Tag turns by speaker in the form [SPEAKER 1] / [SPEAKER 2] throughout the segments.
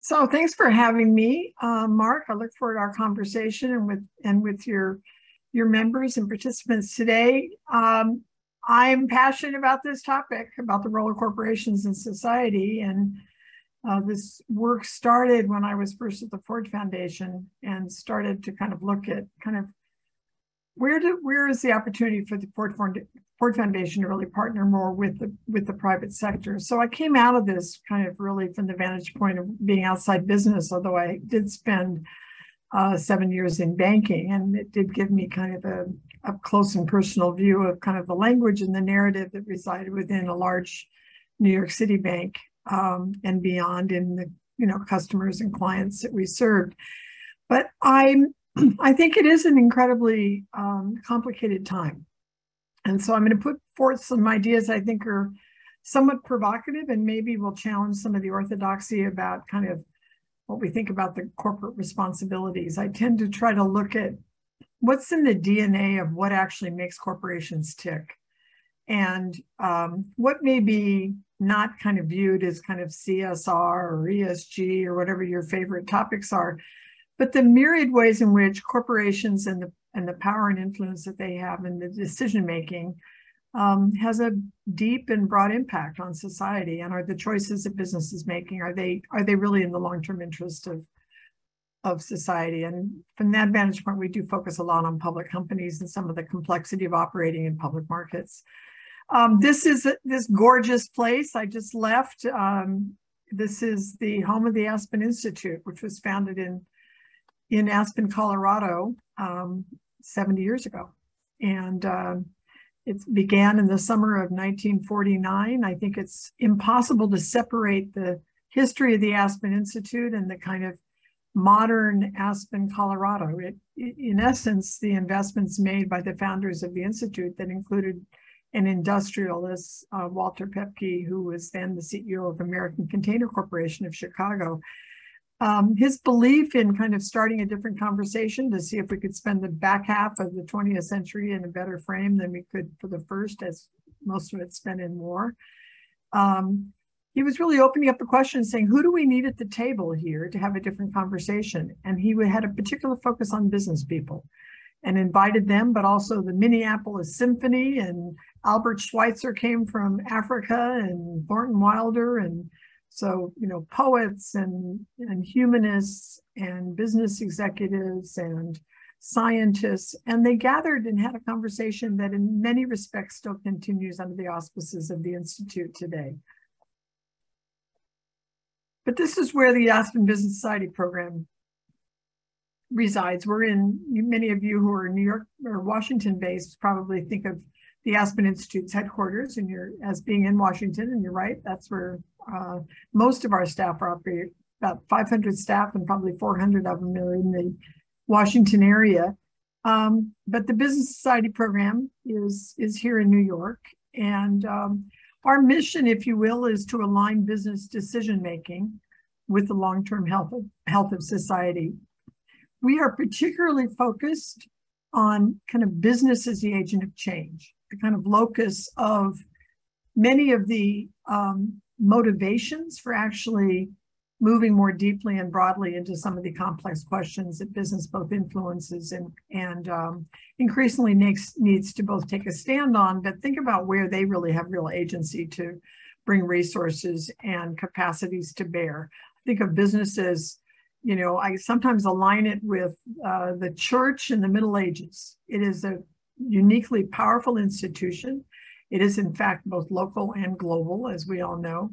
[SPEAKER 1] So thanks for having me, Mark. I look forward to our conversation and with your members and participants today. I'm passionate about this topic, about the role of corporations in society, and this work started when I was first at the Ford Foundation and started to kind of look at where is the opportunity for the Ford Foundation to really partner more with the private sector. So I came out of this kind of really from the vantage point of being outside business, although I did spend 7 years in banking, and it did give me kind of a up close and personal view of kind of the language and the narrative that resided within a large New York City bank and beyond in the customers and clients that we served. But I think it is an incredibly complicated time. And so I'm going to put forth some ideas I think are somewhat provocative and maybe will challenge some of the orthodoxy about kind of what we think about the corporate responsibilities. I tend to try to look at what's in the DNA of what actually makes corporations tick, and what may be not kind of viewed as kind of CSR or ESG or whatever your favorite topics are, but the myriad ways in which corporations and the power and influence that they have in the decision making has a deep and broad impact on society. And are the choices that business is making, are they really in the long-term interest of society? And from that vantage point, we do focus a lot on public companies and some of the complexity of operating in public markets. This is this gorgeous place I just left. This is the home of the Aspen Institute, which was founded in Aspen, Colorado, 70 years ago. And it began in the summer of 1949. I think it's impossible to separate the history of the Aspen Institute and the kind of modern Aspen, Colorado. In essence, the investments made by the founders of the Institute that included an industrialist, Walter Pepke, who was then the CEO of American Container Corporation of Chicago. His belief in kind of starting a different conversation to see if we could spend the back half of the 20th century in a better frame than we could for the first, as most of it's spent in war. He was really opening up the question, saying, who do we need at the table here to have a different conversation? And he had a particular focus on business people and invited them, but also the Minneapolis Symphony, and Albert Schweitzer came from Africa, and Thornton Wilder, and so, poets and humanists and business executives and scientists, and they gathered and had a conversation that in many respects still continues under the auspices of the Institute today. But this is where the Aspen Business Society program resides. We're in, many of you who are New York or Washington based probably think of the Aspen Institute's headquarters and as being in Washington, and you're right, that's where most of our staff are operating. About 500 staff, and probably 400 of them are in the Washington area. But the Business Society program is here in New York, and our mission, if you will, is to align business decision making with the long-term health of society. We are particularly focused on kind of business as the agent of change, the kind of locus of many of the motivations for actually moving more deeply and broadly into some of the complex questions that business both influences and increasingly needs to both take a stand on, but think about where they really have real agency to bring resources and capacities to bear. Think of business as, I sometimes align it with the church in the Middle Ages. It is a uniquely powerful institution. It is, in fact, both local and global, as we all know.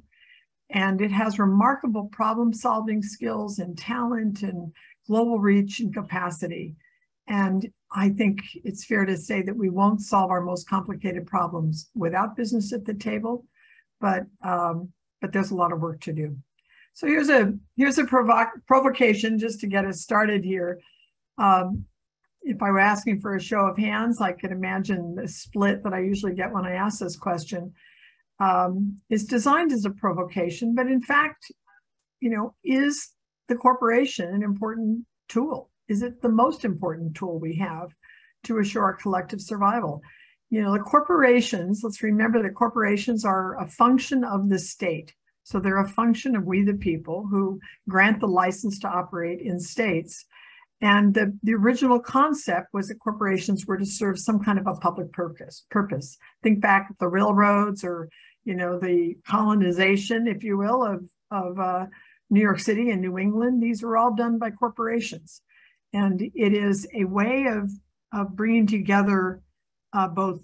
[SPEAKER 1] And it has remarkable problem-solving skills and talent and global reach and capacity. And I think it's fair to say that we won't solve our most complicated problems without business at the table, but there's a lot of work to do. So here's a provocation just to get us started here. If I were asking for a show of hands, I could imagine the split that I usually get when I ask this question is designed as a provocation, but in fact, is the corporation an important tool? Is it the most important tool we have to assure our collective survival? The corporations, let's remember that corporations are a function of the state. So they're a function of we the people who grant the license to operate in states. And the original concept was that corporations were to serve some kind of a public purpose. Think back at the railroads, or the colonization, if you will, of New York City and New England. These were all done by corporations. And it is a way of bringing together both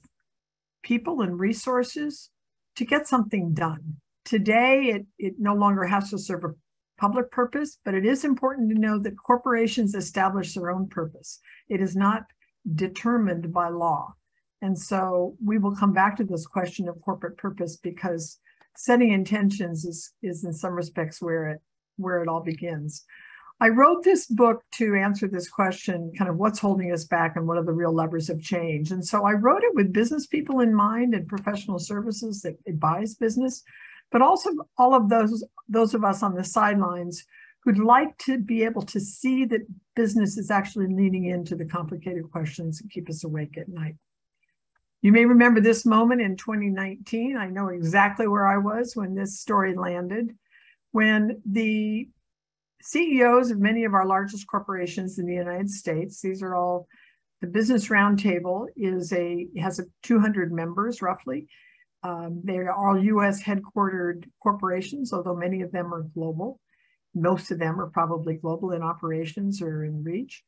[SPEAKER 1] people and resources to get something done. Today, it no longer has to serve a public purpose, but it is important to know that corporations establish their own purpose. It is not determined by law. And so we will come back to this question of corporate purpose, because setting intentions is in some respects where it all begins. I wrote this book to answer this question, kind of what's holding us back and what are the real levers of change. And so I wrote it with business people in mind and professional services that advise business, but also all of those of us on the sidelines who'd like to be able to see that business is actually leaning into the complicated questions that keep us awake at night. You may remember this moment in 2019. I know exactly where I was when this story landed, when the CEOs of many of our largest corporations in the United States, these are all, the Business Roundtable has 200 members roughly. They are all US headquartered corporations, although many of them are global. Most of them are probably global in operations or in reach.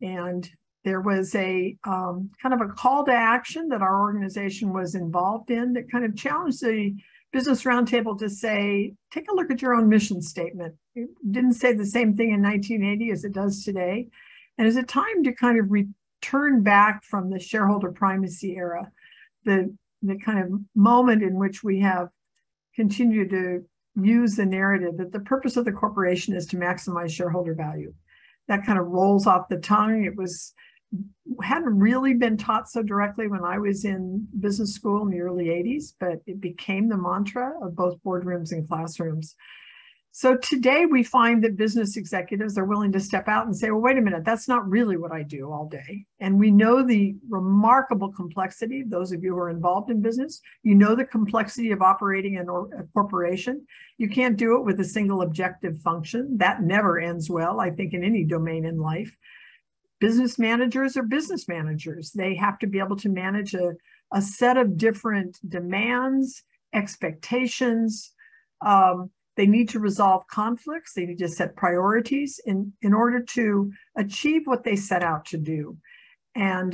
[SPEAKER 1] And there was a kind of a call to action that our organization was involved in that kind of challenged the Business Roundtable to say, take a look at your own mission statement. It didn't say the same thing in 1980 as it does today. And is it time to kind of return back from the shareholder primacy era, the kind of moment in which we have continued to use the narrative that the purpose of the corporation is to maximize shareholder value. That kind of rolls off the tongue. Hadn't really been taught so directly when I was in business school in the early 80s, but it became the mantra of both boardrooms and classrooms. So today we find that business executives are willing to step out and say, well, wait a minute, that's not really what I do all day. And we know the remarkable complexity, those of you who are involved in business, you know the complexity of operating a corporation. You can't do it with a single objective function. That never ends well, I think, in any domain in life. Business managers are business managers. They have to be able to manage a set of different demands, expectations. They need to resolve conflicts. They need to set priorities in order to achieve what they set out to do. And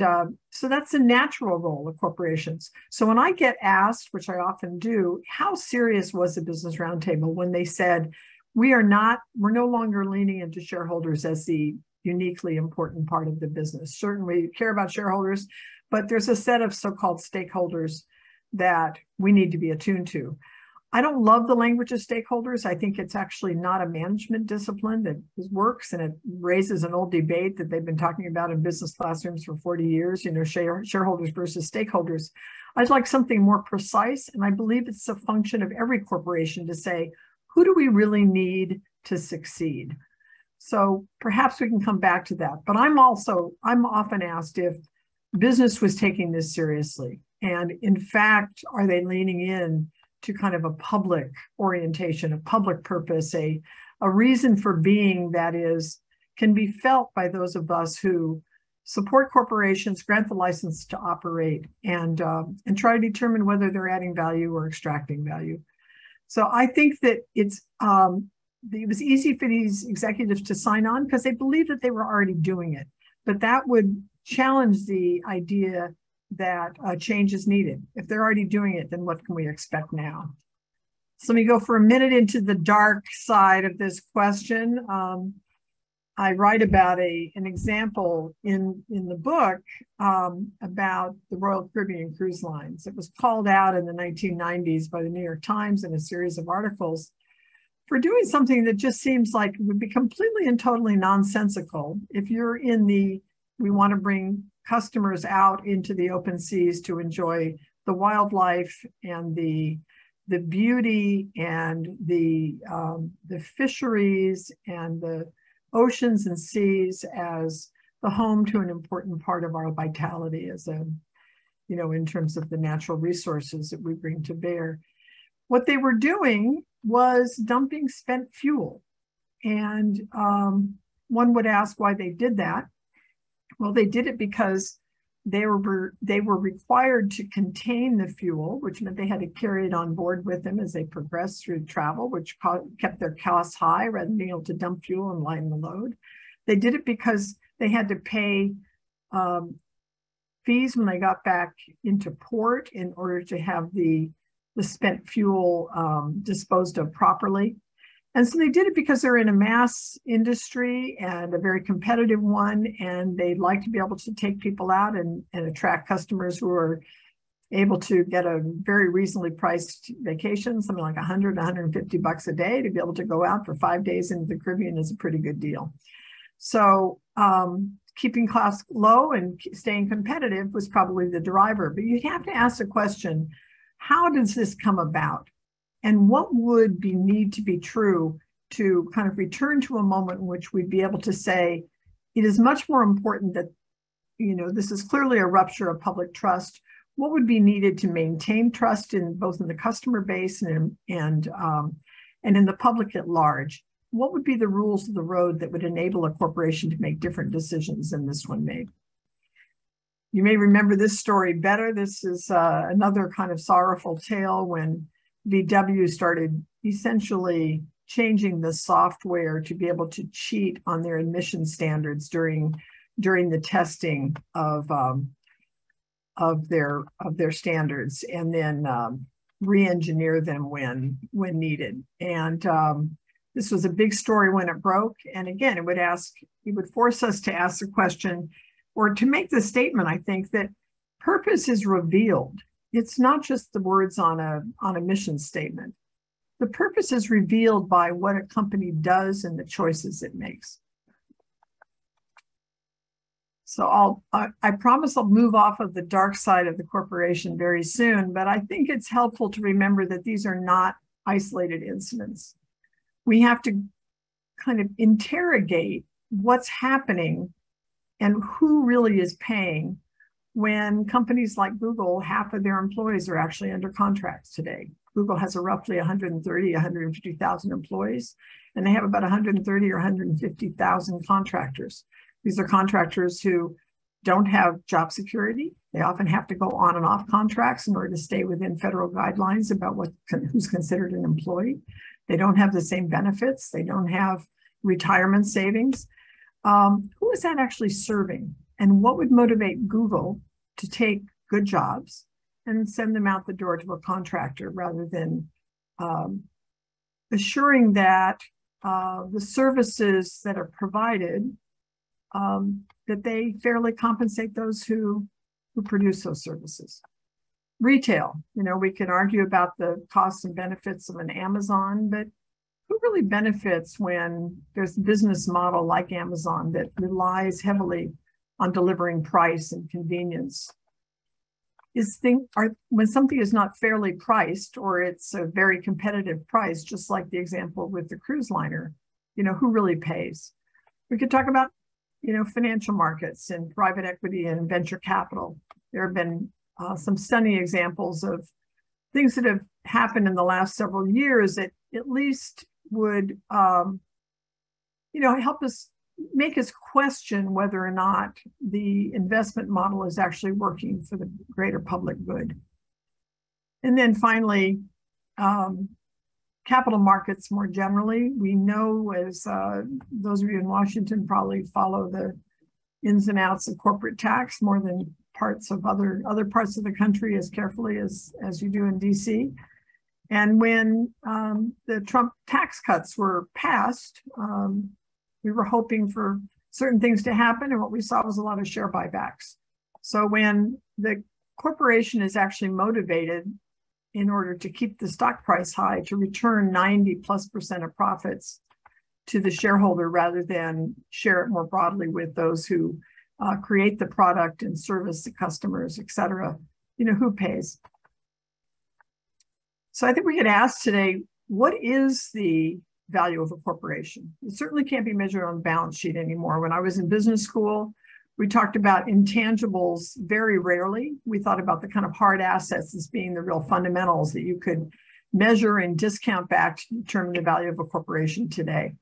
[SPEAKER 1] so that's a natural role of corporations. So when I get asked, which I often do, how serious was the Business Roundtable when they said, we're no longer leaning into shareholders as the uniquely important part of the business. Certainly we care about shareholders, but there's a set of so-called stakeholders that we need to be attuned to. I don't love the language of stakeholders. I think it's actually not a management discipline that works, and it raises an old debate that they've been talking about in business classrooms for 40 years, shareholders versus stakeholders. I'd like something more precise, and I believe it's a function of every corporation to say, who do we really need to succeed? So perhaps we can come back to that. But I'm often asked if business was taking this seriously. And in fact, are they leaning in to kind of a public orientation, a public purpose, a reason for being that can be felt by those of us who support corporations, grant the license to operate, and try to determine whether they're adding value or extracting value. So I think that it was easy for these executives to sign on because they believed that they were already doing it. But that would challenge the idea that change is needed. If they're already doing it, then what can we expect now? So let me go for a minute into the dark side of this question. I write about an example in the book about the Royal Caribbean Cruise Lines. It was called out in the 1990s by the New York Times in a series of articles for doing something that just seems like it would be completely and totally nonsensical. If you're we want to bring customers out into the open seas to enjoy the wildlife and the beauty and the fisheries and the oceans and seas as the home to an important part of our vitality in terms of the natural resources that we bring to bear. What they were doing was dumping spent fuel. And one would ask why they did that. Well, they did it because they were required to contain the fuel, which meant they had to carry it on board with them as they progressed through travel, which kept their costs high rather than being able to dump fuel and lighten the load. They did it because they had to pay fees when they got back into port in order to have the spent fuel disposed of properly. And so they did it because they're in a mass industry and a very competitive one, and they'd like to be able to take people out and attract customers who are able to get a very reasonably priced vacation, something like $100, $150 a day. To be able to go out for 5 days into the Caribbean is a pretty good deal. So keeping costs low and staying competitive was probably the driver. But you'd have to ask the question, how does this come about? And what would need to be true to kind of return to a moment in which we'd be able to say, it is much more important that, this is clearly a rupture of public trust. What would be needed to maintain trust in both in the customer base and in the public at large? What would be the rules of the road that would enable a corporation to make different decisions than this one made? You may remember this story better. This is another kind of sorrowful tale when VW started essentially changing the software to be able to cheat on their emission standards during the testing of their standards, and then re-engineer them when needed. And this was a big story when it broke. And again, it would force us to ask the question, or to make the statement, I think, that purpose is revealed. It's not just the words on a mission statement. The purpose is revealed by what a company does and the choices it makes. So I promise I'll move off of the dark side of the corporation very soon, but I think it's helpful to remember that these are not isolated incidents. We have to kind of interrogate what's happening and who really is paying when companies like Google, half of their employees are actually under contracts today. Google has roughly 150,000 employees, and they have about 130 or 150,000 contractors. These are contractors who don't have job security. They often have to go on and off contracts in order to stay within federal guidelines about who's considered an employee. They don't have the same benefits. They don't have retirement savings. Who is that actually serving? And what would motivate Google to take good jobs and send them out the door to a contractor rather than assuring that the services that are provided, that they fairly compensate those who produce those services? Retail, we can argue about the costs and benefits of an Amazon, but who really benefits when there's a business model like Amazon that relies heavily on delivering price and convenience? When something is not fairly priced, or it's a very competitive price, just like the example with the cruise liner, who really pays? We could talk about, financial markets and private equity and venture capital. There have been some stunning examples of things that have happened in the last several years that at least would, help us make us question whether or not the investment model is actually working for the greater public good. And then finally, capital markets more generally. We know, as those of you in Washington probably follow the ins and outs of corporate tax more than parts of other parts of the country as carefully as you do in DC. And when the Trump tax cuts were passed, we were hoping for certain things to happen, and what we saw was a lot of share buybacks. So when the corporation is actually motivated in order to keep the stock price high, to return 90+% of profits to the shareholder rather than share it more broadly with those who create the product and service the customers, et cetera, who pays? So I think we could ask today, what is the value of a corporation? It certainly can't be measured on a balance sheet anymore. When I was in business school, we talked about intangibles very rarely. We thought about the kind of hard assets as being the real fundamentals that you could measure and discount back to determine the value of a corporation today.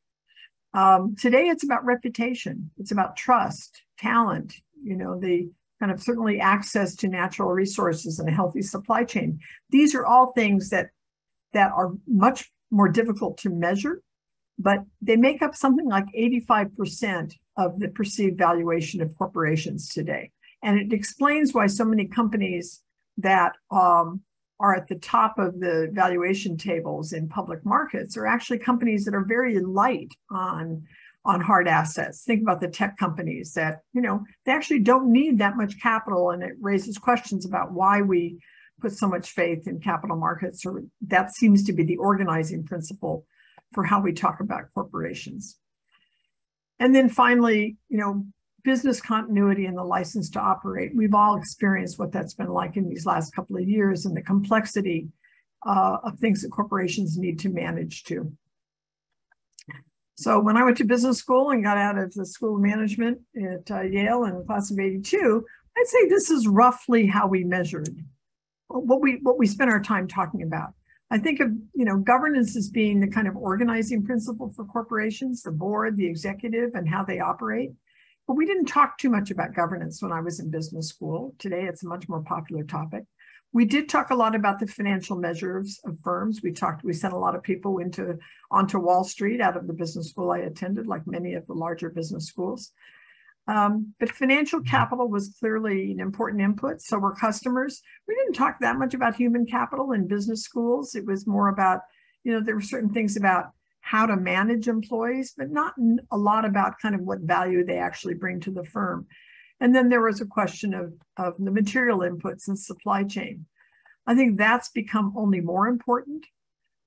[SPEAKER 1] Today, it's about reputation. It's about trust, talent, the kind of certainly access to natural resources and a healthy supply chain. These are all things that are much more difficult to measure, but they make up something like 85% of the perceived valuation of corporations today. And it explains why so many companies that are at the top of the valuation tables in public markets are actually companies that are very light on hard assets. Think about the tech companies that, they actually don't need that much capital, and it raises questions about why we put so much faith in capital markets, or that seems to be the organizing principle for how we talk about corporations. And then finally, business continuity and the license to operate. We've all experienced what that's been like in these last couple of years, and the complexity of things that corporations need to manage too. So when I went to business school and got out of the School of Management at Yale in the class of '82, I'd say this is roughly how we measured what we spent our time talking about. I think of governance as being the kind of organizing principle for corporations, the board, the executive, and how they operate. But we didn't talk too much about governance when I was in business school. Today, it's a much more popular topic. We did talk a lot about the financial measures of firms. We sent a lot of people onto Wall Street out of the business school I attended, like many of the larger business schools. But financial capital was clearly an important input. So were customers. We didn't talk that much about human capital in business schools. It was more about, there were certain things about how to manage employees, but not a lot about kind of what value they actually bring to the firm. And then there was a question of the material inputs and supply chain. I think that's become only more important.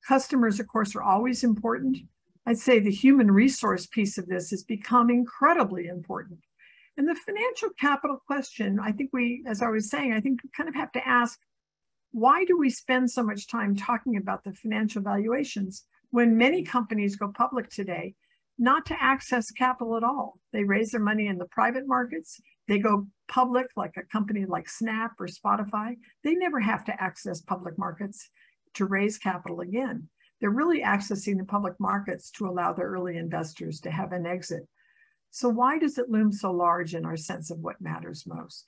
[SPEAKER 1] Customers, of course, are always important. I'd say the human resource piece of this has become incredibly important. And the financial capital question, I think as I was saying, I think we kind of have to ask, why do we spend so much time talking about the financial valuations when many companies go public today not to access capital at all? They raise their money in the private markets. They go public, like a company like Snap or Spotify. They never have to access public markets to raise capital again. They're really accessing the public markets to allow their early investors to have an exit. So why does it loom so large in our sense of what matters most?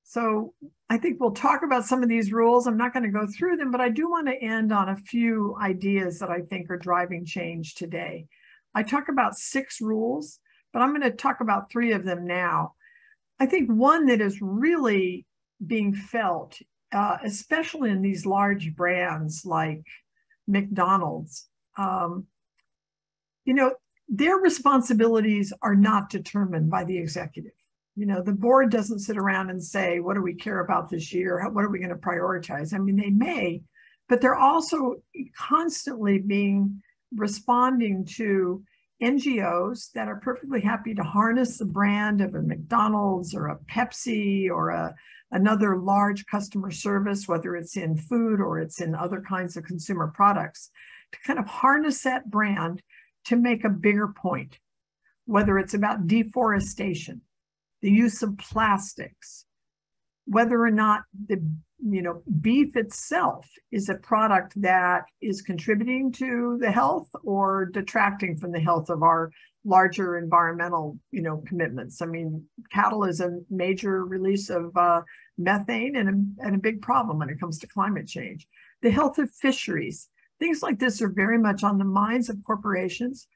[SPEAKER 1] So I think we'll talk about some of these rules. I'm not going to go through them, but I do want to end on a few ideas that I think are driving change today. I talk about 6 rules, but I'm going to talk about 3 of them now. I think one that is really being felt, especially in these large brands like McDonald's, their responsibilities are not determined by the executive. The board doesn't sit around and say, what do we care about this year? What are we going to prioritize? I mean, they may, but they're also constantly responding to NGOs that are perfectly happy to harness the brand of a McDonald's or a Pepsi or another large customer service, whether it's in food or it's in other kinds of consumer products, to kind of harness that brand to make a bigger point, whether it's about deforestation, the use of plastics, whether or not the beef itself is a product that is contributing to the health or detracting from the health of our larger environmental commitments. I mean, cattle is a major release of methane and a big problem when it comes to climate change. The health of fisheries. Things like this are very much on the minds of corporations.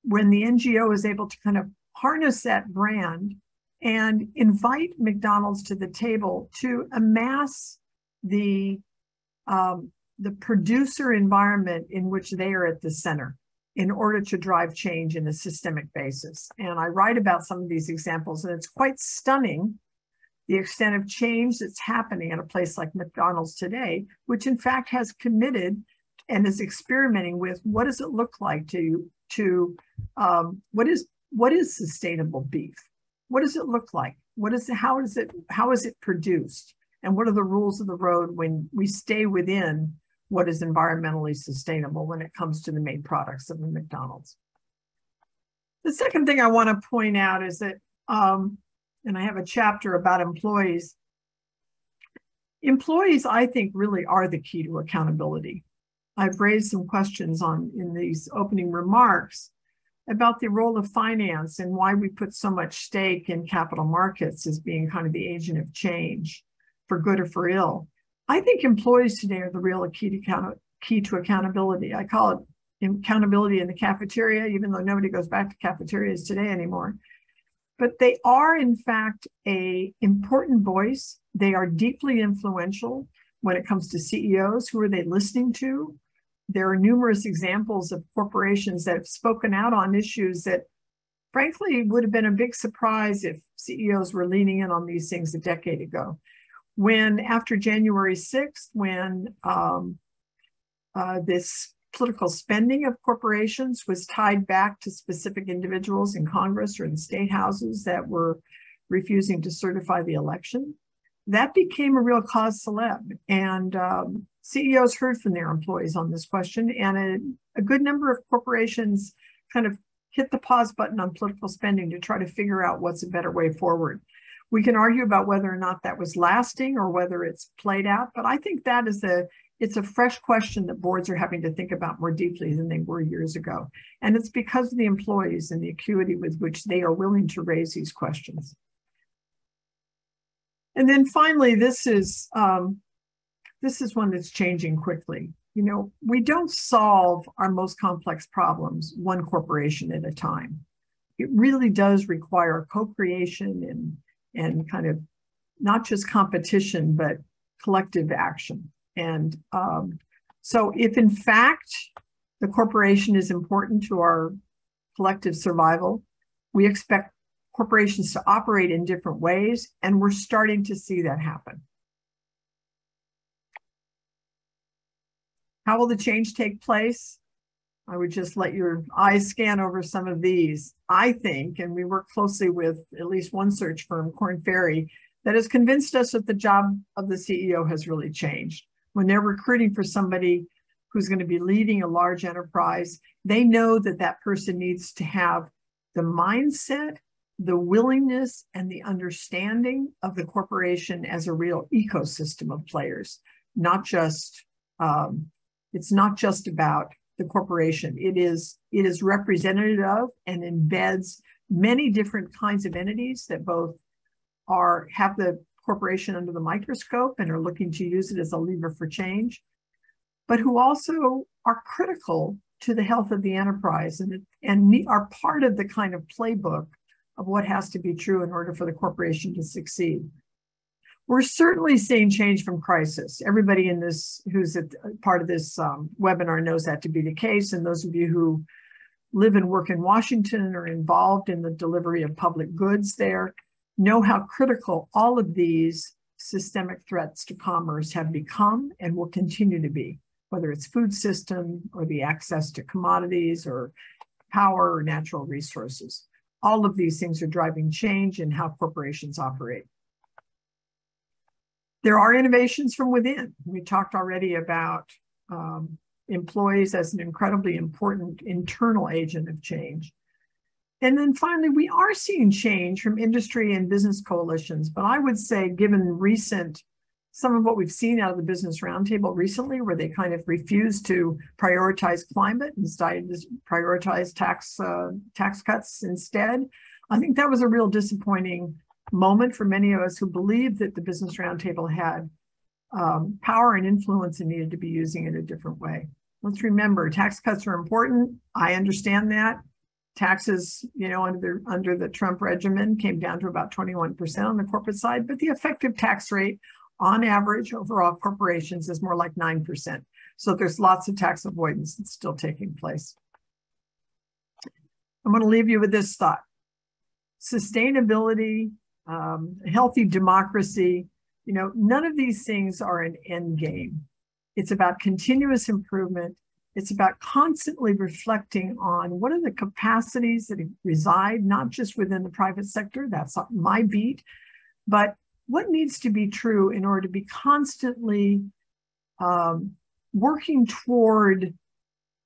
[SPEAKER 1] When the NGO is able to kind of harness that brand and invite McDonald's to the table to amass the producer environment in which they are at the center in order to drive change in a systemic basis. And I write about some of these examples, and it's quite stunning the extent of change that's happening at a place like McDonald's today, which in fact has committed and is experimenting with what does it look like what is sustainable beef? What does it look like? How is it produced? And what are the rules of the road when we stay within what is environmentally sustainable when it comes to the main products of the McDonald's? The second thing I want to point out is that, and I have a chapter about employees, Employees, I think, really are the key to accountability. I've raised some questions in these opening remarks about the role of finance and why we put so much stake in capital markets as being kind of the agent of change, for good or for ill. I think employees today are the real key to accountability. I call it accountability in the cafeteria, even though nobody goes back to cafeterias today anymore. But they are, in fact, an important voice. They are deeply influential when it comes to CEOs. Who are they listening to? There are numerous examples of corporations that have spoken out on issues that, frankly, would have been a big surprise if CEOs were leaning in on these things a decade ago. When, after January 6th, when this political spending of corporations was tied back to specific individuals in Congress or in state houses that were refusing to certify the election, that became a real cause célèbre. And CEOs heard from their employees on this question, and a good number of corporations kind of hit the pause button on political spending to try to figure out what's a better way forward. We can argue about whether or not that was lasting or whether it's played out, but I think that it's a fresh question that boards are having to think about more deeply than they were years ago. And it's because of the employees and the acuity with which they are willing to raise these questions. And then finally, this is one that's changing quickly. You know, we don't solve our most complex problems one corporation at a time. It really does require co-creation and kind of not just competition, but collective action. And so if in fact the corporation is important to our collective survival, we expect corporations to operate in different ways, and we're starting to see that happen. How will the change take place? I would just let your eyes scan over some of these. I think, and we work closely with at least one search firm, Korn Ferry, that has convinced us that the job of the CEO has really changed. When they're recruiting for somebody who's going to be leading a large enterprise, they know that that person needs to have the mindset, the willingness, and the understanding of the corporation as a real ecosystem of players, not just, it's not just about the corporation. It is representative of and embeds many different kinds of entities that both have the corporation under the microscope and are looking to use it as a lever for change, but who also are critical to the health of the enterprise and are part of the kind of playbook of what has to be true in order for the corporation to succeed. We're certainly seeing change from crisis. Everybody in this who's a part of this webinar knows that to be the case, and those of you who live and work in Washington and are involved in the delivery of public goods there know how critical all of these systemic threats to commerce have become and will continue to be, whether it's food system or the access to commodities or power or natural resources. All of these things are driving change in how corporations operate. There are innovations from within. We talked already about employees as an incredibly important internal agent of change. And then finally, we are seeing change from industry and business coalitions. But I would say, given some of what we've seen out of the Business Roundtable recently, where they kind of refused to prioritize climate and decided to prioritize tax cuts instead, I think that was a real disappointing moment for many of us who believed that the Business Roundtable had power and influence and needed to be using it a different way. Let's remember, tax cuts are important. I understand that. Taxes, under the Trump regimen came down to about 21% on the corporate side, but the effective tax rate on average overall corporations is more like 9%. So there's lots of tax avoidance that's still taking place. I'm going to leave you with this thought. Sustainability, healthy democracy, none of these things are an end game. It's about continuous improvement. It's about constantly reflecting on what are the capacities that reside, not just within the private sector, that's my beat, but what needs to be true in order to be constantly working toward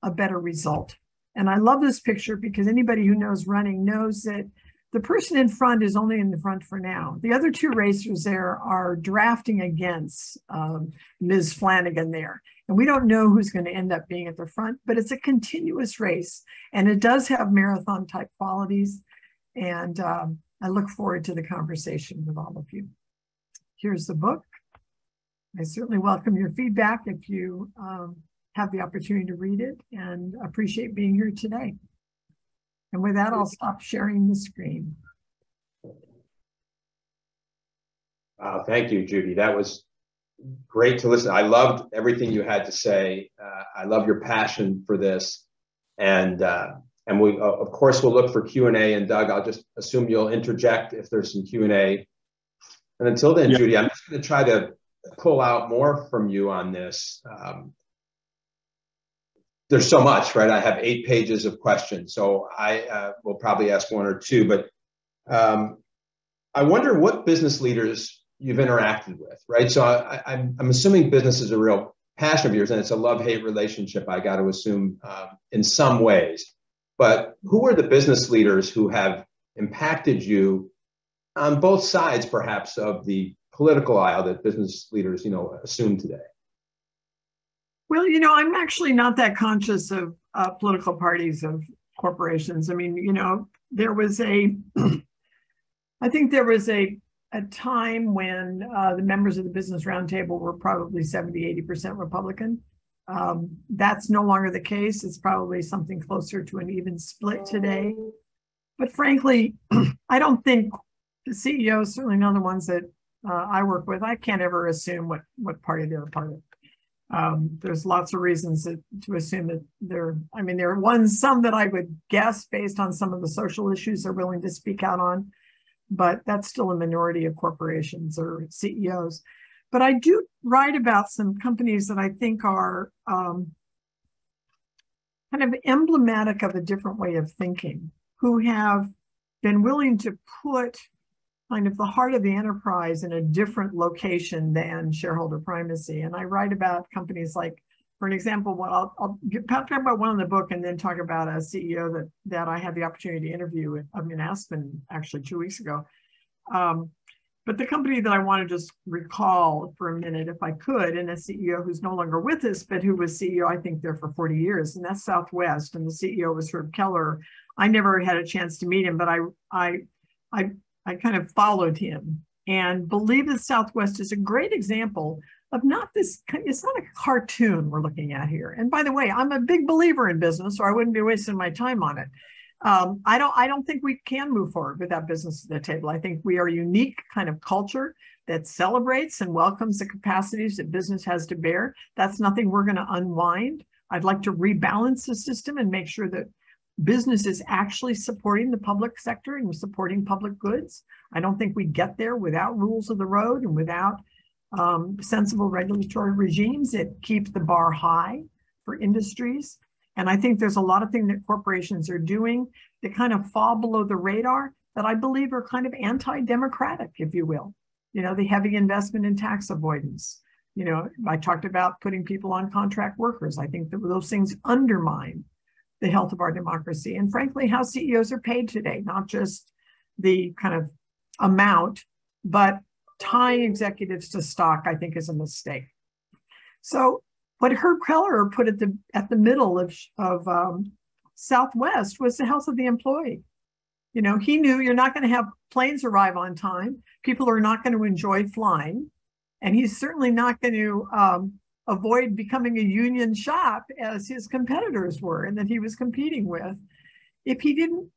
[SPEAKER 1] a better result. And I love this picture because anybody who knows running knows that the person in front is only in the front for now. The other two racers there are drafting against Ms. Flanagan there. And we don't know who's going to end up being at the front, but it's a continuous race. And it does have marathon type qualities. And I look forward to the conversation with all of you. Here's the book. I certainly welcome your feedback if you have the opportunity to read it, and appreciate being here today. And with that, I'll stop sharing the screen.
[SPEAKER 2] Thank you, Judy. That was great to listen. I loved everything you had to say. I love your passion for this. And we, of course, we'll look for Q&A. And Doug, I'll just assume you'll interject if there's some Q&A. And until then, Judy, I'm just going to try to pull out more from you on this. There's so much, right? I have 8 pages of questions, so I will probably ask 1 or 2. But I wonder what business leaders you've interacted with, right? So I'm assuming business is a real passion of yours, and it's a love-hate relationship, I got to assume, in some ways. But who are the business leaders who have impacted you on both sides, perhaps, of the political aisle that business leaders, assume today?
[SPEAKER 1] Well, I'm actually not that conscious of political parties of corporations. I mean, there was I think there was a time when the members of the Business Roundtable were probably 70–80% Republican. That's no longer the case. It's probably something closer to an even split today. But frankly, I don't think the CEOs, certainly none of the ones that I work with, I can't ever assume what party they're a part of. There's lots of reasons to assume that there are some that I would guess based on some of the social issues they're willing to speak out on, but that's still a minority of corporations or CEOs. But I do write about some companies that I think are kind of emblematic of a different way of thinking, who have been willing to put kind of the heart of the enterprise in a different location than shareholder primacy. And I write about companies like, for an example, I'll talk about one in the book and then talk about a CEO that I had the opportunity to interview in Aspen actually 2 weeks ago. But the company that I want to just recall for a minute, if I could, and a CEO who's no longer with us, but who was CEO, I think, there for 40 years, and that's Southwest. And the CEO was Herb Keller. I never had a chance to meet him, but I kind of followed him and believe that Southwest is a great example of it's not a cartoon we're looking at here. And by the way, I'm a big believer in business, or I wouldn't be wasting my time on it. I don't think we can move forward without business at the table. I think we are a unique kind of culture that celebrates and welcomes the capacities that business has to bear. That's nothing we're going to unwind. I'd like to rebalance the system and make sure that business is actually supporting the public sector and supporting public goods. I don't think we get there without rules of the road and without sensible regulatory regimes that keep the bar high for industries. And I think there's a lot of things that corporations are doing that kind of fall below the radar that I believe are kind of anti-democratic, if you will. The heavy investment in tax avoidance. I talked about putting people on contract workers. I think that those things undermine the health of our democracy, and frankly, how CEOs are paid today, not just the kind of amount, but tying executives to stock, I think, is a mistake. So what Herb Keller put at the middle of Southwest was the health of the employee. He knew you're not going to have planes arrive on time. People are not going to enjoy flying, and he's certainly not going to avoid becoming a union shop as his competitors were and that he was competing with, if he didn't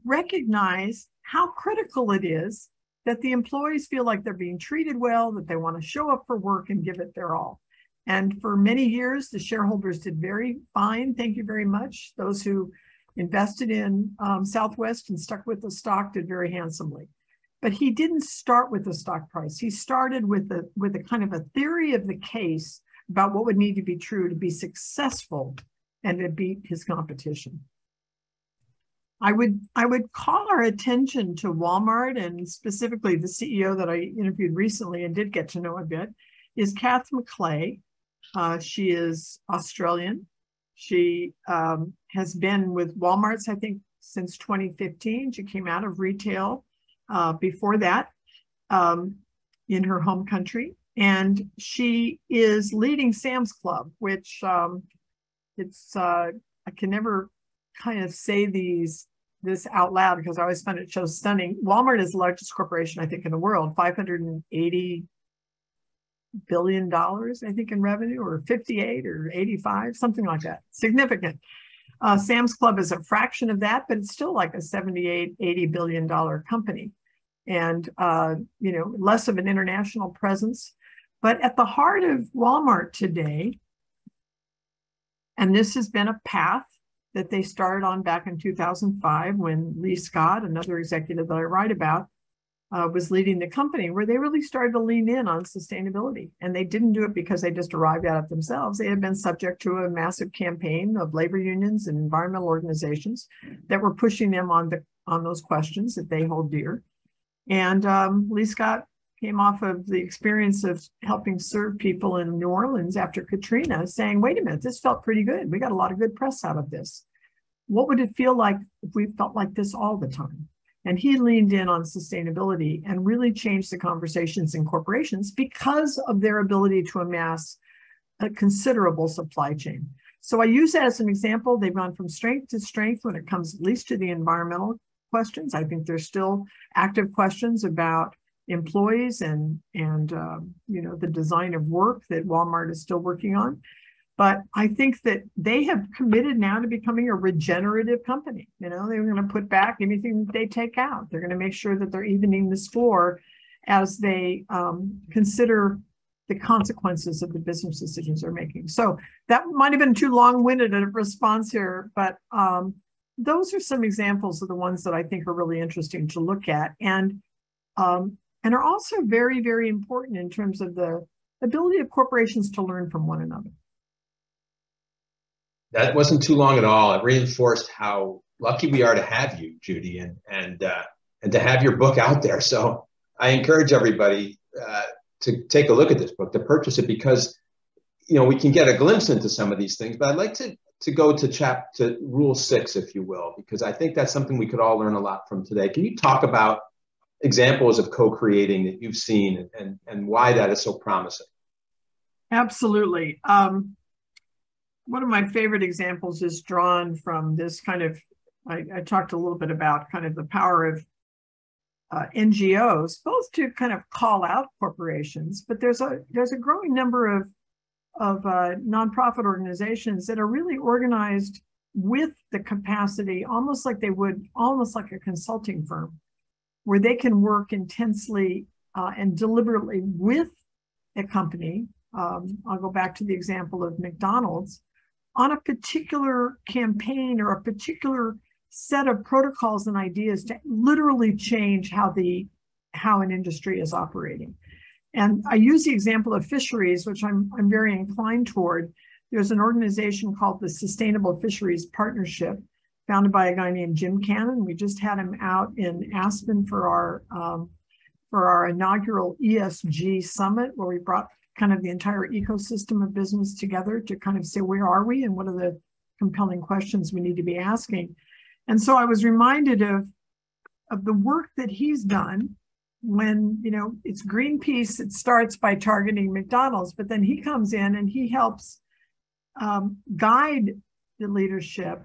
[SPEAKER 1] recognize how critical it is that the employees feel like they're being treated well, that they want to show up for work and give it their all. And for many years, the shareholders did very fine. Thank you very much. Those who invested in Southwest and stuck with the stock did very handsomely. But he didn't start with the stock price. He started with a kind of a theory of the case about what would need to be true to be successful and to beat his competition. I would call our attention to Walmart, and specifically the CEO that I interviewed recently and did get to know a bit is Kath McClay. She is Australian. She has been with Walmart's, I think, since 2015. She came out of retail before that in her home country. And she is leading Sam's Club, which I can never kind of say this out loud because I always find it so stunning. Walmart is the largest corporation, I think, in the world, $580 billion, I think, in revenue, or 58 or 85, something like that. Significant. Sam's Club is a fraction of that, but it's still like a $78-80 billion company, and less of an international presence. But at the heart of Walmart today, and this has been a path that they started on back in 2005 when Lee Scott, another executive that I write about, was leading the company, where they really started to lean in on sustainability. And they didn't do it because they just arrived at it themselves. They had been subject to a massive campaign of labor unions and environmental organizations that were pushing them on those questions that they hold dear. And Lee Scott came off of the experience of helping serve people in New Orleans after Katrina, saying, wait a minute, this felt pretty good. We got a lot of good press out of this. What would it feel like if we felt like this all the time? And he leaned in on sustainability and really changed the conversations in corporations because of their ability to amass a considerable supply chain. So I use that as an example. They've gone from strength to strength when it comes at least to the environmental questions. I think there's still active questions about employees and the design of work that Walmart is still working on. But I think that they have committed now to becoming a regenerative company. They're going to put back anything that they take out. They're going to make sure that they're evening the score as they consider the consequences of the business decisions they're making. So that might have been too long-winded a response here, but those are some examples of the ones that I think are really interesting to look at, and are also very, very important in terms of the ability of corporations to learn from one another.
[SPEAKER 2] That wasn't too long at all. It reinforced how lucky we are to have you, Judy, and to have your book out there. So I encourage everybody to take a look at this book, to purchase it, because we can get a glimpse into some of these things. But I'd like to go to Rule 6, if you will, because I think that's something we could all learn a lot from today. Can you talk about examples of co-creating that you've seen and why that is so promising?
[SPEAKER 1] Absolutely. One of my favorite examples is drawn from this kind of, I talked a little bit about kind of the power of NGOs, both to kind of call out corporations, but there's a growing number of nonprofit organizations that are really organized with the capacity, almost like a consulting firm, where they can work intensely and deliberately with a company. I'll go back to the example of McDonald's, on a particular campaign or a particular set of protocols and ideas to literally change how an industry is operating. And I use the example of Fisheries, which I'm very inclined toward. There's an organization called the Sustainable Fisheries Partnership, founded by a guy named Jim Cannon. We just had him out in Aspen for our inaugural ESG summit, where we brought kind of the entire ecosystem of business together to kind of say, where are we and what are the compelling questions we need to be asking? And so I was reminded of the work that he's done when, it's Greenpeace, it starts by targeting McDonald's, but then he comes in and he helps guide the leadership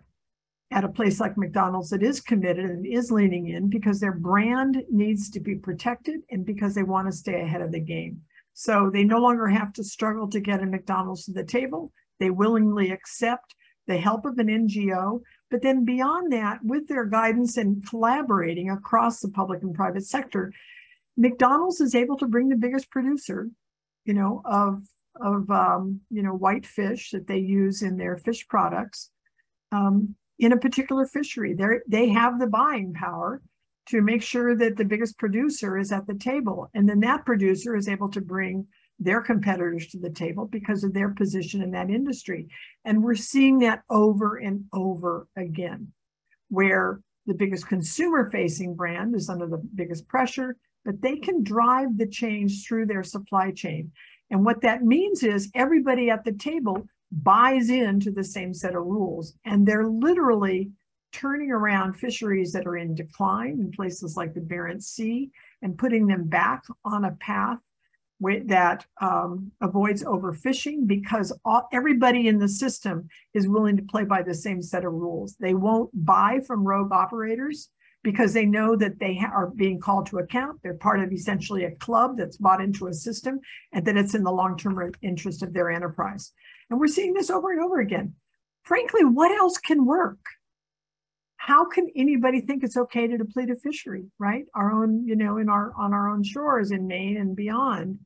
[SPEAKER 1] at a place like McDonald's that is committed and is leaning in because their brand needs to be protected and because they want to stay ahead of the game. So they no longer have to struggle to get a McDonald's to the table. They willingly accept the help of an NGO. But then beyond that, with their guidance and collaborating across the public and private sector, McDonald's is able to bring the biggest producer, of white fish that they use in their fish products in a particular fishery. They have the buying power to make sure that the biggest producer is at the table. And then that producer is able to bring their competitors to the table because of their position in that industry. And we're seeing that over and over again, where the biggest consumer-facing brand is under the biggest pressure, but they can drive the change through their supply chain. And what that means is everybody at the table buys into the same set of rules. And they're literally turning around fisheries that are in decline in places like the Barents Sea and putting them back on a path that avoids overfishing, because everybody in the system is willing to play by the same set of rules. They won't buy from rogue operators because they know that they are being called to account. They're part of essentially a club that's bought into a system, and that it's in the long-term interest of their enterprise. And we're seeing this over and over again. Frankly, what else can work? How can anybody think it's okay to deplete a fishery, right? Our own, on our own shores in Maine and beyond,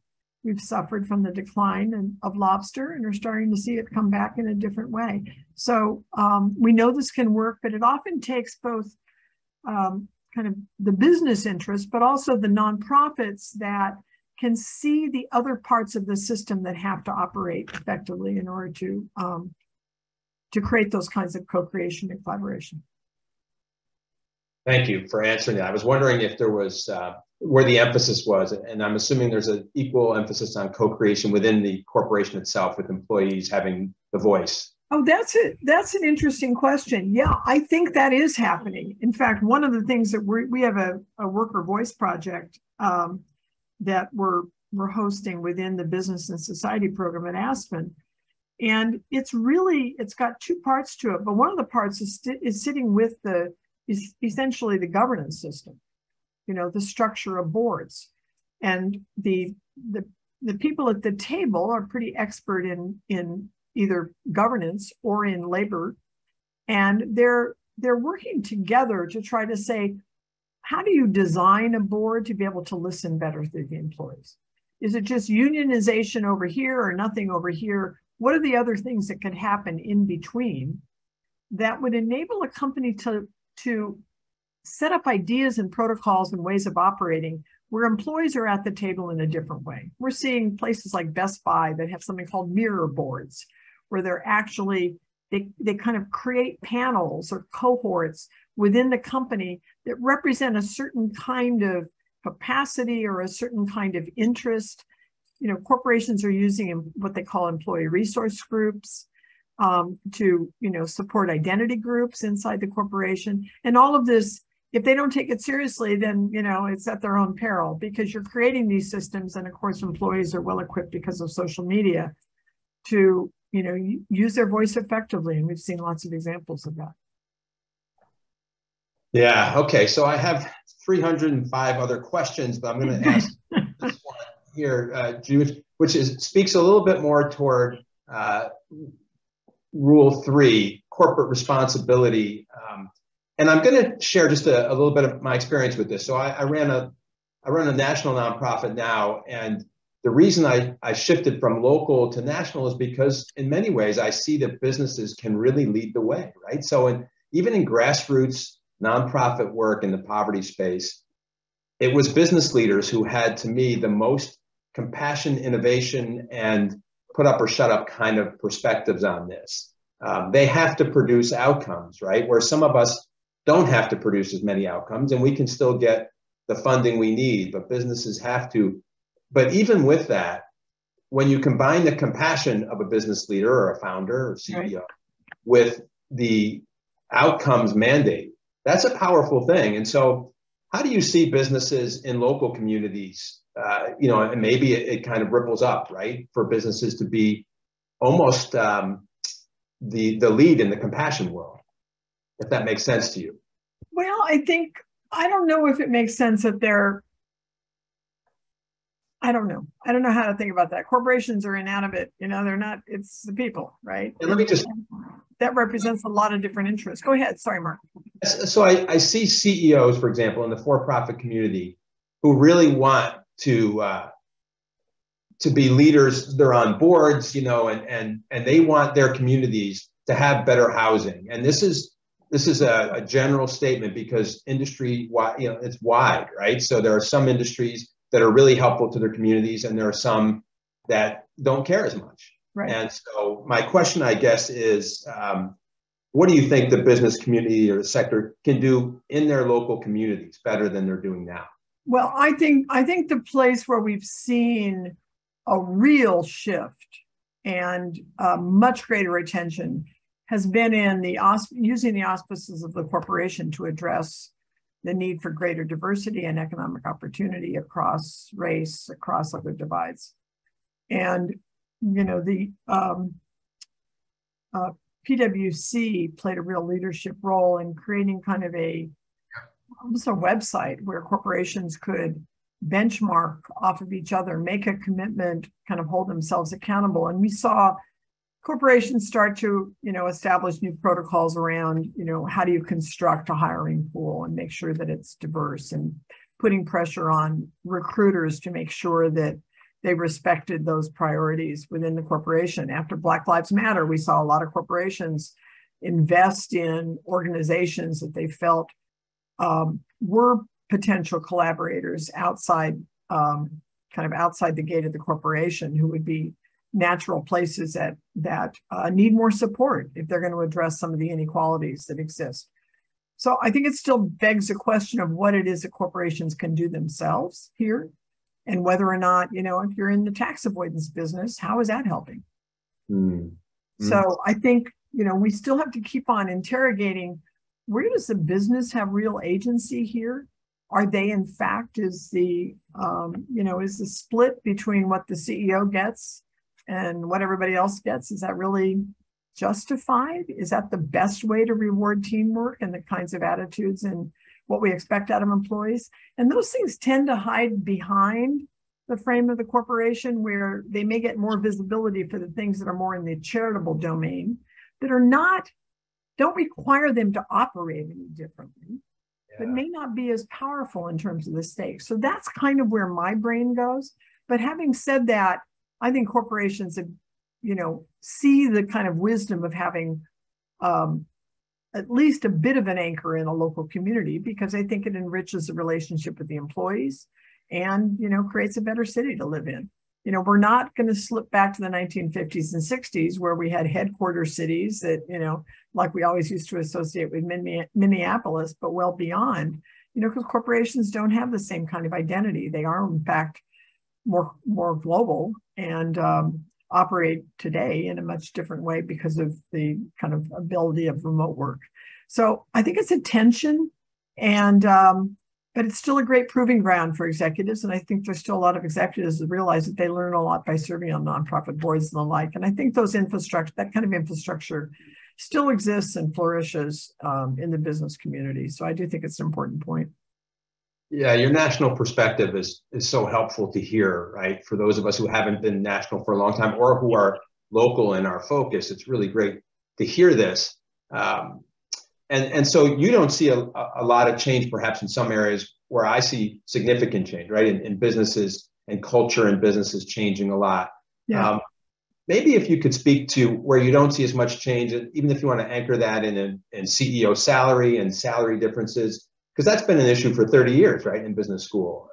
[SPEAKER 1] we've suffered from the decline of lobster and are starting to see it come back in a different way. So we know this can work, but it often takes both kind of the business interest, but also the nonprofits that can see the other parts of the system that have to operate effectively in order to create those kinds of co-creation and collaboration.
[SPEAKER 2] Thank you for answering that. I was wondering if there was where the emphasis was, and I'm assuming there's an equal emphasis on co-creation within the corporation itself, with employees having the voice.
[SPEAKER 1] Oh, that's it. That's an interesting question. Yeah, I think that is happening. In fact, one of the things that we have a worker voice project that we're hosting within the Business and Society program at Aspen. And it's got two parts to it, but one of the parts is sitting with is essentially the governance system, the structure of boards. And the people at the table are pretty expert in either governance or in labor. And they're working together to try to say, how do you design a board to be able to listen better to the employees? Is it just unionization over here or nothing over here? What are the other things that could happen in between that would enable a company to set up ideas and protocols and ways of operating where employees are at the table in a different way? We're seeing places like Best Buy that have something called mirror boards, where they're actually, they kind of create panels or cohorts within the company that represent a certain kind of capacity or a certain kind of interest. Corporations are using what they call employee resource groups to, support identity groups inside the corporation. And all of this, if they don't take it seriously, then, it's at their own peril, because you're creating these systems. And of course, employees are well equipped because of social media to, use their voice effectively. And we've seen lots of examples of that.
[SPEAKER 2] Yeah. Okay. So I have 305 other questions, but I'm going to ask this one here, Judy, which speaks a little bit more toward Rule 3, corporate responsibility. And I'm going to share just a little bit of my experience with this. So I run a national nonprofit now, and the reason I shifted from local to national is because in many ways I see that businesses can really lead the way, right? So even in grassroots nonprofit work in the poverty space, it was business leaders who had, to me, the most compassion, innovation, and put up or shut up kind of perspectives on this. They have to produce outcomes, right? Where some of us don't have to produce as many outcomes, and we can still get the funding we need, but businesses have to. But even with that, when you combine the compassion of a business leader or a founder or CEO with the outcomes mandate, that's a powerful thing. And so how do you see businesses in local communities, and maybe it kind of ripples up, right? For businesses to be almost the lead in the compassion world, if that makes sense to you.
[SPEAKER 1] Well, I don't know if it makes sense that I don't know. I don't know how to think about that. Corporations are inanimate, they're not, it's the people, right?
[SPEAKER 2] And let me just,
[SPEAKER 1] that represents a lot of different interests. Go ahead. Sorry, Mark.
[SPEAKER 2] So I see CEOs, for example, in the for-profit community who really want to be leaders. They're on boards, and they want their communities to have better housing. And this is a general statement because industry, it's wide, right? So there are some industries that are really helpful to their communities, and there are some that don't care as much. Right. And so my question, I guess, is what do you think the business community or the sector can do in their local communities better than they're doing now?
[SPEAKER 1] Well, I think the place where we've seen a real shift and much greater attention has been in using the auspices of the corporation to address the need for greater diversity and economic opportunity across race, across other divides. And, the PwC played a real leadership role in creating kind of almost a website where corporations could benchmark off of each other, make a commitment, kind of hold themselves accountable. And we saw corporations start to, establish new protocols around, how do you construct a hiring pool and make sure that it's diverse, and putting pressure on recruiters to make sure that they respected those priorities within the corporation. After Black Lives Matter, we saw a lot of corporations invest in organizations that they felt were potential collaborators outside, outside the gate of the corporation, who would be natural places that need more support if they're going to address some of the inequalities that exist. So I think it still begs a question of what it is that corporations can do themselves here, and whether or not, if you're in the tax avoidance business, how is that helping? So I think, we still have to keep on interrogating, where does the business have real agency here? Are they, in fact, is the split between what the CEO gets and what everybody else gets, is that really justified? Is that the best way to reward teamwork and the kinds of attitudes and what we expect out of employees? And those things tend to hide behind the frame of the corporation, where they may get more visibility for the things that are more in the charitable domain, that don't require them to operate any differently, but may not be as powerful in terms of the stakes. So that's kind of where my brain goes. But having said that, I think corporations have, see the kind of wisdom of having at least a bit of an anchor in a local community, because I think it enriches the relationship with the employees and, creates a better city to live in. We're not going to slip back to the 1950s and 60s where we had headquarter cities that, like we always used to associate with Minneapolis, but well beyond, because corporations don't have the same kind of identity. They are, in fact, more global and operate today in a much different way because of the kind of ability of remote work. So I think it's a tension, but it's still a great proving ground for executives. And I think there's still a lot of executives that realize that they learn a lot by serving on nonprofit boards and the like. And I think that kind of infrastructure still exists and flourishes in the business community. So I do think it's an important point.
[SPEAKER 2] Yeah, your national perspective is so helpful to hear, right? For those of us who haven't been national for a long time, or who are local in our focus, it's really great to hear this. And so you don't see a lot of change, perhaps in some areas where I see significant change, right? In businesses and culture and businesses changing a lot.
[SPEAKER 1] Yeah.
[SPEAKER 2] Maybe if you could speak to where you don't see as much change, even if you want to anchor that in CEO salary and salary differences, because that's been an issue for 30 years, right, in business school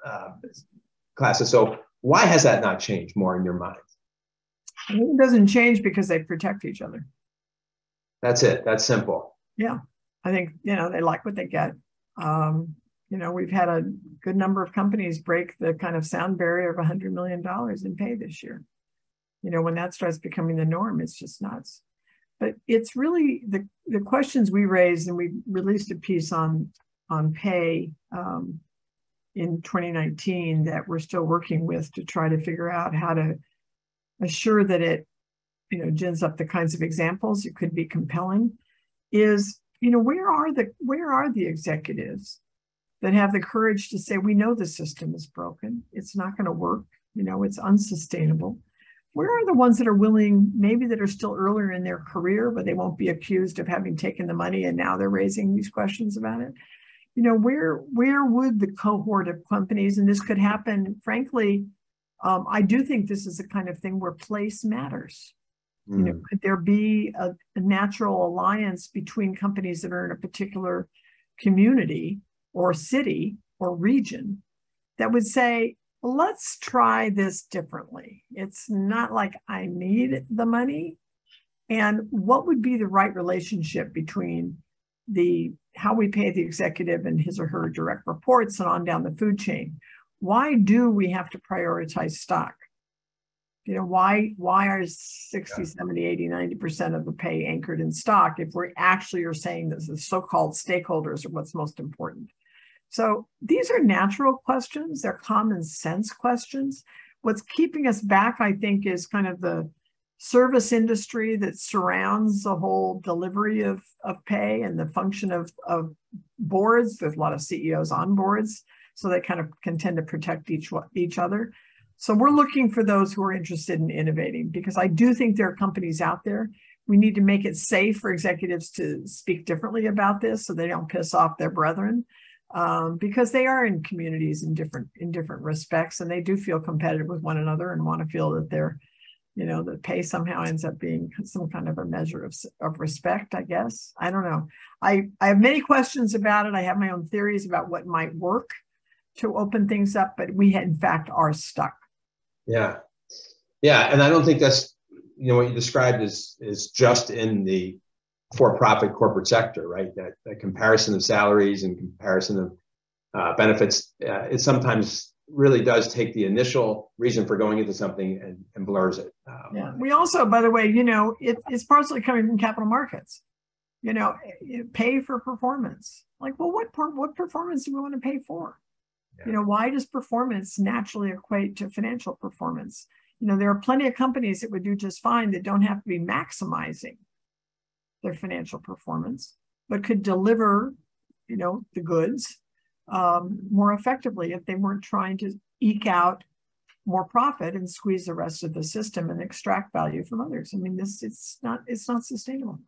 [SPEAKER 2] classes. So why has that not changed more in your mind?
[SPEAKER 1] It doesn't change because they protect each other.
[SPEAKER 2] That's it. That's simple.
[SPEAKER 1] Yeah. I think, they like what they get. We've had a good number of companies break the kind of sound barrier of $100 million in pay this year. When that starts becoming the norm, it's just nuts. But it's really the questions we raised, and we released a piece on pay in 2019 that we're still working with to try to figure out how to assure that it, gins up the kinds of examples. It could be compelling. Is, where are the executives that have the courage to say, we know the system is broken, it's not going to work, it's unsustainable? Where are the ones that are willing, maybe that are still earlier in their career, but they won't be accused of having taken the money and now they're raising these questions about it? Where would the cohort of companies, and this could happen, frankly, I do think this is the kind of thing where place matters. Could there be a natural alliance between companies that are in a particular community or city or region that would say, let's try this differently? It's not like I need the money. And what would be the right relationship between how we pay the executive and his or her direct reports and on down the food chain? Why do we have to prioritize stock? You know, why are 60, 70, 80, 90% of the pay anchored in stock if we actually are saying that the so-called stakeholders are what's most important? So these are natural questions. They're common sense questions. What's keeping us back, I think, is kind of the service industry that surrounds the whole delivery of pay and the function of boards. There's a lot of CEOs on boards, so they kind of can tend to protect each other. So we're looking for those who are interested in innovating, because I do think there are companies out there. We need to make it safe for executives to speak differently about this so they don't piss off their brethren. Because they are in communities in different respects, and they do feel competitive with one another and want to feel that they're, you know, the pay somehow ends up being some kind of a measure of respect, I guess. I don't know. I have many questions about it. I have my own theories about what might work to open things up, but we in fact are stuck.
[SPEAKER 2] Yeah. Yeah. And I don't think that's, you know, what you described is just in the for-profit corporate sector, right? That comparison of salaries and comparison of benefits, it sometimes really does take the initial reason for going into something and blurs it.
[SPEAKER 1] Yeah. We also, by the way, you know, it's partially coming from capital markets. You know, pay for performance. Like, well, what performance do we want to pay for? Yeah. You know, why does performance naturally equate to financial performance? You know, there are plenty of companies that would do just fine that don't have to be maximizing their financial performance, but could deliver, you know, the goods more effectively if they weren't trying to eke out more profit and squeeze the rest of the system and extract value from others. I mean, it's not sustainable.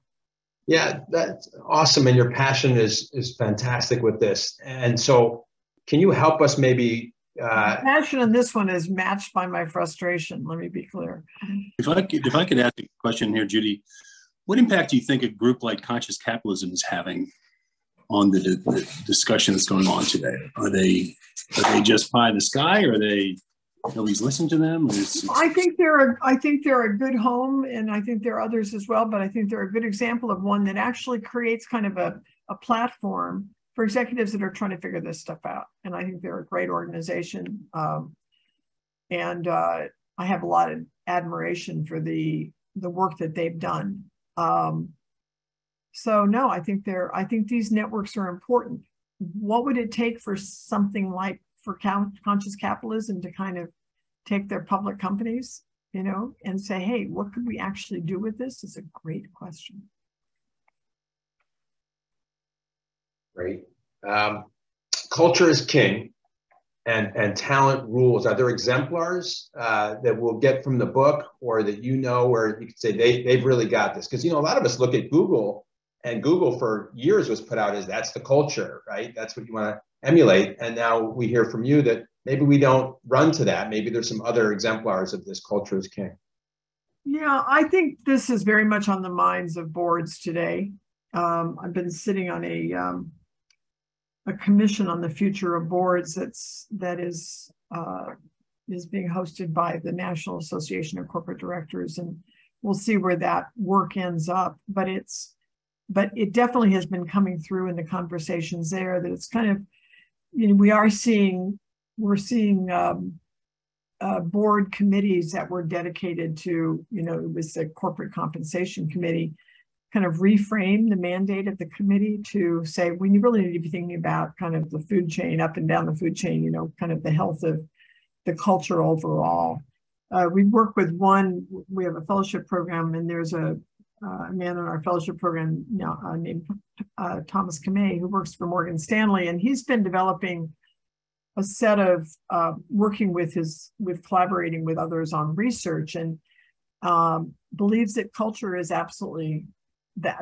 [SPEAKER 2] Yeah, that's awesome, and your passion is fantastic with this. And so, can you help us maybe?
[SPEAKER 1] My passion in this one is matched by my frustration. Let me be clear.
[SPEAKER 3] If I could ask a question here, Judy. What impact do you think a group like Conscious Capitalism is having on the discussion that's going on today? Are they just pie in the sky? Or are they nobody's listening to them?
[SPEAKER 1] I think they're a good home, and I think there are others as well. But I think they're a good example of one that actually creates kind of a platform for executives that are trying to figure this stuff out. And I think they're a great organization, and I have a lot of admiration for the work that they've done. So no, I think these networks are important. What would it take for something like for Conscious Capitalism to kind of take their public companies, you know, and say, hey, what could we actually do with this? Is a great question.
[SPEAKER 2] Great. Culture is king, and talent rules. Are there exemplars that we'll get from the book, or that you know, where you could say they've really got this? Because, you know, a lot of us look at Google, and Google for years was put out as that's the culture, right? That's what you want to emulate. And now we hear from you that maybe we don't run to that. Maybe there's some other exemplars of this culture is king.
[SPEAKER 1] Yeah, I think this is very much on the minds of boards today. I've been sitting on a commission on the future of boards that is being hosted by the National Association of Corporate Directors, and we'll see where that work ends up. But it definitely has been coming through in the conversations there that it's kind of, you know, we're seeing board committees that were dedicated to, you know, it was the corporate compensation committee, kind of reframe the mandate of the committee to say, we really need to be thinking about kind of the food chain, up and down the food chain, you know, kind of the health of the culture overall. We work with we have a fellowship program, and there's a man in our fellowship program now named Thomas Kamei, who works for Morgan Stanley, and he's been developing a set of working with collaborating with others on research, and believes that culture is absolutely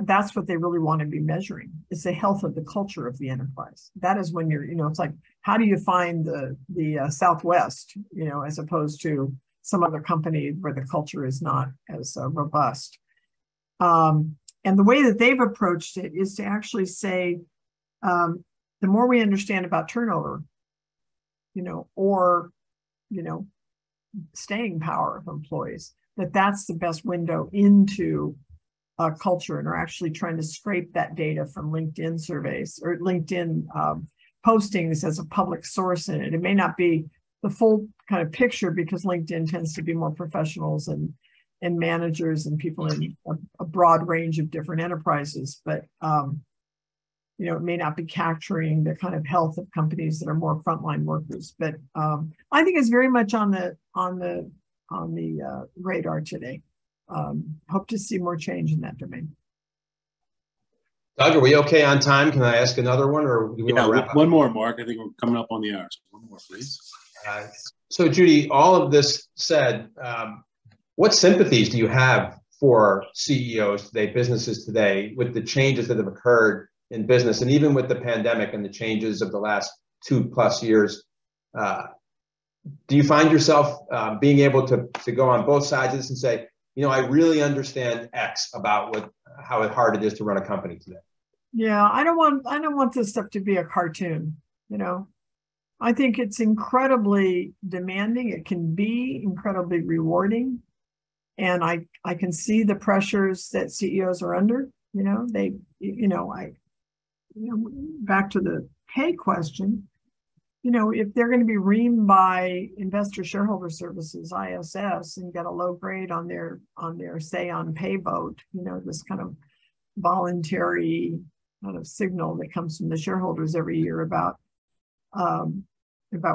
[SPEAKER 1] that's what they really want to be measuring. It's the health of the culture of the enterprise. That is when you're, you know, it's like, how do you find the Southwest, you know, as opposed to some other company where the culture is not as robust. And the way that they've approached it is to actually say, the more we understand about turnover, you know, or, you know, staying power of employees, that's the best window into culture, and are actually trying to scrape that data from LinkedIn surveys or LinkedIn postings as a public source in it. It may not be full kind of picture, because LinkedIn tends to be more professionals and managers and people in a broad range of different enterprises. But you know, it may not be capturing the kind of health of companies that are more frontline workers. But I think it's very much on the radar today. Hope to see more change in that domain.
[SPEAKER 2] Doug, are we okay on time? Can I ask another one, or do we want to wrap up?
[SPEAKER 3] One more, Mark. I think we're coming up on the hour. So one more, please.
[SPEAKER 2] So, Judy, all of this said, what sympathies do you have for CEOs today, businesses today, with the changes that have occurred in business, and even with the pandemic and the changes of the last 2+ years? Do you find yourself being able to go on both sides of this and say, you know, I really understand X about how hard it is to run a company today?
[SPEAKER 1] Yeah, I don't want this stuff to be a cartoon. You know, I think it's incredibly demanding. It can be incredibly rewarding, and I can see the pressures that CEOs are under. You know, back to the pay question. You know, if they're going to be reamed by Investor Shareholder Services, ISS, and get a low grade on their say on pay vote, you know, this kind of voluntary kind of signal that comes from the shareholders every year about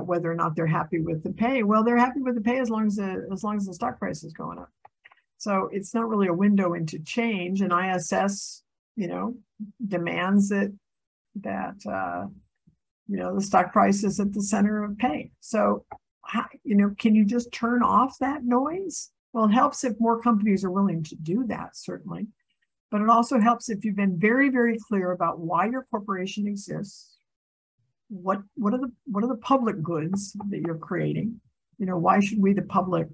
[SPEAKER 1] whether or not they're happy with the pay. Well, they're happy with the pay as long as the stock price is going up. So it's not really a window into change, and ISS, you know, demands that you know, the stock price is at the center of pay. So, you know, can you just turn off that noise? Well, it helps if more companies are willing to do that, certainly. But it also helps if you've been very, very clear about why your corporation exists. What are the public goods that you're creating? You know, why should we, the public,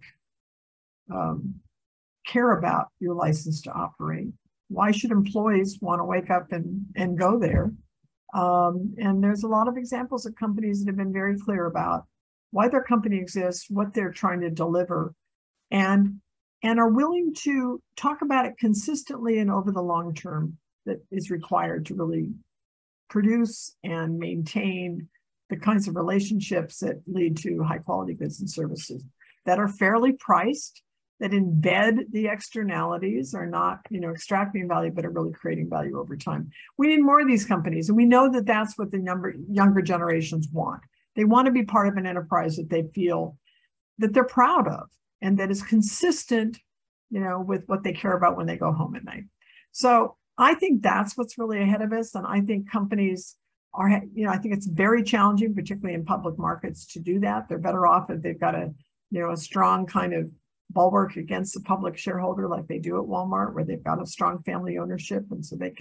[SPEAKER 1] care about your license to operate? Why should employees want to wake up and go there? And there's a lot of examples of companies that have been very clear about why their company exists, what they're trying to deliver, and are willing to talk about it consistently and over the long term that is required to really produce and maintain the kinds of relationships that lead to high quality goods and services that are fairly priced, that embed the externalities, are not, you know, extracting value, but are really creating value over time. We need more of these companies, and we know that that's what the younger generations want. They want to be part of an enterprise that they feel that they're proud of and that is consistent, you know, with what they care about when they go home at night. So I think that's what's really ahead of us, and I think companies are, you know, I think it's very challenging, particularly in public markets, to do that. They're better off if they've got a strong kind of bulwark against the public shareholder like they do at Walmart, where they've got a strong family ownership, and so they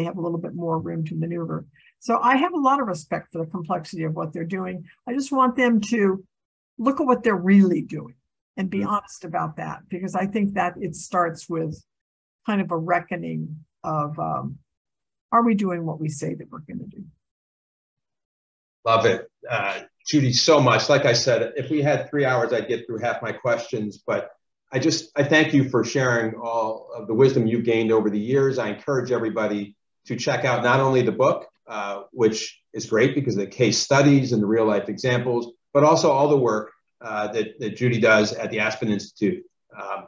[SPEAKER 1] have a little bit more room to maneuver. So I have a lot of respect for the complexity of what they're doing. I just want them to look at what they're really doing and be honest about that, because I think that it starts with kind of a reckoning of, are we doing what we say that we're going to do?
[SPEAKER 2] Love it. Judy, so much. Like I said, if we had 3 hours, I'd get through half my questions, but I thank you for sharing all of the wisdom you've gained over the years. I encourage everybody to check out not only the book, which is great because of the case studies and the real life examples, but also all the work that Judy does at the Aspen Institute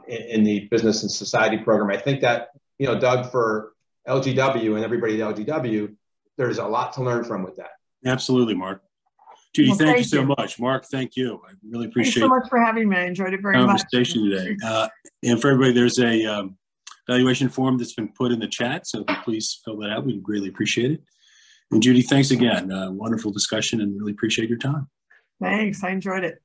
[SPEAKER 2] in the Business and Society program. I think that, you know, Doug, for LGW and everybody at LGW, there's a lot to learn from with that.
[SPEAKER 3] Absolutely, Mark. Judy, well, thank you so much. Mark, thank you. I really appreciate it.
[SPEAKER 1] Thanks so much for having me. I enjoyed it very much.
[SPEAKER 3] Conversation today. And for everybody, there's a valuation form that's been put in the chat, so please fill that out. We'd greatly appreciate it. And Judy, thanks again. Wonderful discussion, and really appreciate your time.
[SPEAKER 1] Thanks. I enjoyed it.